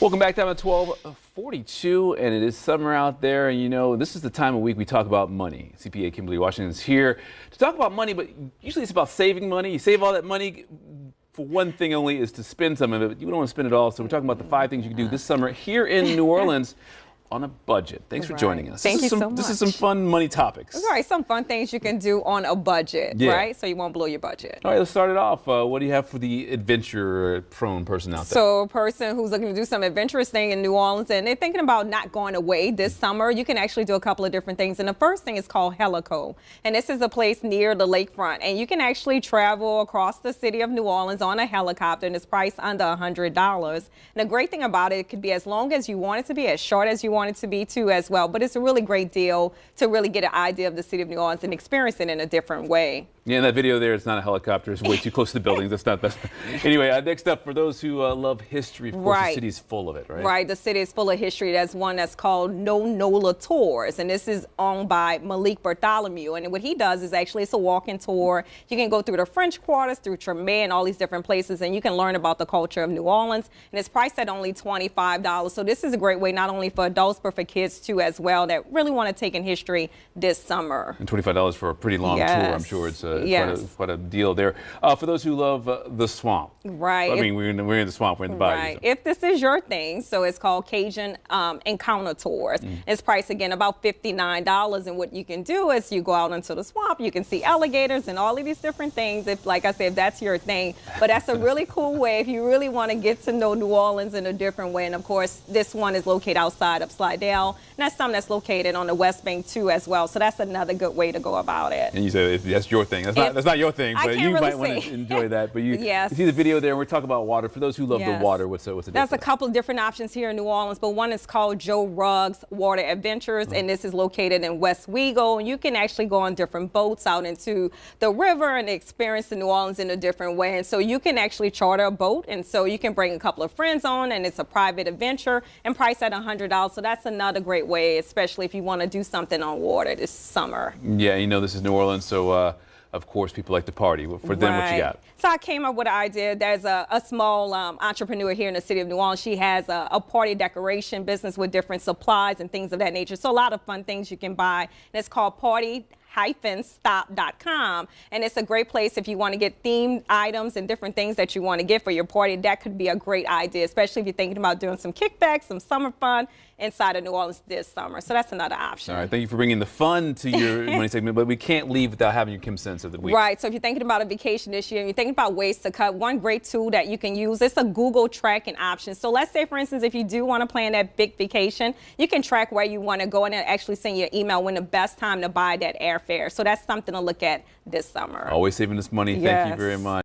Welcome back down to 12:42, and it is summer out there, and you know, this is the time of week we talk about money. CPA Kimberly Washington is here to talk about money, but usually it's about saving money. You save all that money for one thing only, is to spend some of it, but you don't want to spend it all, so we're talking about the 5 things you can do this summer here in New Orleans on a budget. Thanks for joining us. Thank you so much. This is some fun money topics. All right, some fun things you can do on a budget, right? So you won't blow your budget. All right, let's start it off. What do you have for the adventure-prone person out there? So a person who's looking to do some adventurous thing in New Orleans and they're thinking about not going away this summer, you can actually do a couple of different things. And the first thing is called Helico. And this is a place near the lakefront. And you can actually travel across the city of New Orleans on a helicopter, and it's priced under $100. And the great thing about it, it could be as long as you want it to be, as short as you want it to be too as well. But it's a really great deal to really get an idea of the city of New Orleans and experience it in a different way. Yeah, in that video there, it's not a helicopter. It's way too close to the buildings. That's not best. Anyway, next up, for those who love history, of course, the city is full of it, right? Right, the city is full of history. There's one that's called No Nola Tours, and this is owned by Malik Bartholomew. And what he does is actually, it's a walking tour. You can go through the French Quarters, through Treme, and all these different places, and you can learn about the culture of New Orleans. And it's priced at only $25. So this is a great way, not only for adults, but for kids too as well, that really want to take in history this summer. And $25 for a pretty long tour, I'm sure it's quite a deal there. For those who love the swamp. Right. I mean, we're in the swamp, we're in the bayou. Right. If this is your thing, so it's called Cajun Encounter Tours. It's priced, again, about $59. And what you can do is you go out into the swamp, you can see alligators and all of these different things, if, like I said, if that's your thing. But that's a really cool way if you really want to get to know New Orleans in a different way. And of course, this one is located outside of Slidell. And that's something that's located on the West Bank too as well. So that's another good way to go about it. And you said if that's your thing. That's not your thing, but you might want to enjoy that. But you see the video there, and we're talking about water. For those who love the water, what's the difference? There's a couple of different options here in New Orleans, but one is called Joe Ruggs Water Adventures, and this is located in West Wego. And you can actually go on different boats out into the river and experience the New Orleans in a different way. And so you can actually charter a boat, and so you can bring a couple of friends on, and it's a private adventure and priced at $100. So that's another great way, especially if you want to do something on water this summer. Yeah, you know, this is New Orleans, so of course people like to party. For them, what you got? So I came up with an idea. There's a small entrepreneur here in the city of New Orleans. She has a party decoration business with different supplies and things of that nature. So a lot of fun things you can buy. And it's called party-stop.com, and it's a great place if you want to get themed items and different things that you want to get for your party. That could be a great idea, especially if you're thinking about doing some kickbacks, some summer fun inside of New Orleans this summer. So that's another option. All right, thank you for bringing the fun to your money segment, but we can't leave without having your Kim Sense of the week. Right, so if you're thinking about a vacation this year and you're thinking about ways to cut, one great tool that you can use, it's a Google tracking option. So let's say, for instance, if you do want to plan that big vacation, you can track where you want to go and actually send you an email when the best time to buy that airfare. So that's something to look at this summer. Always saving this money. Thank you very much.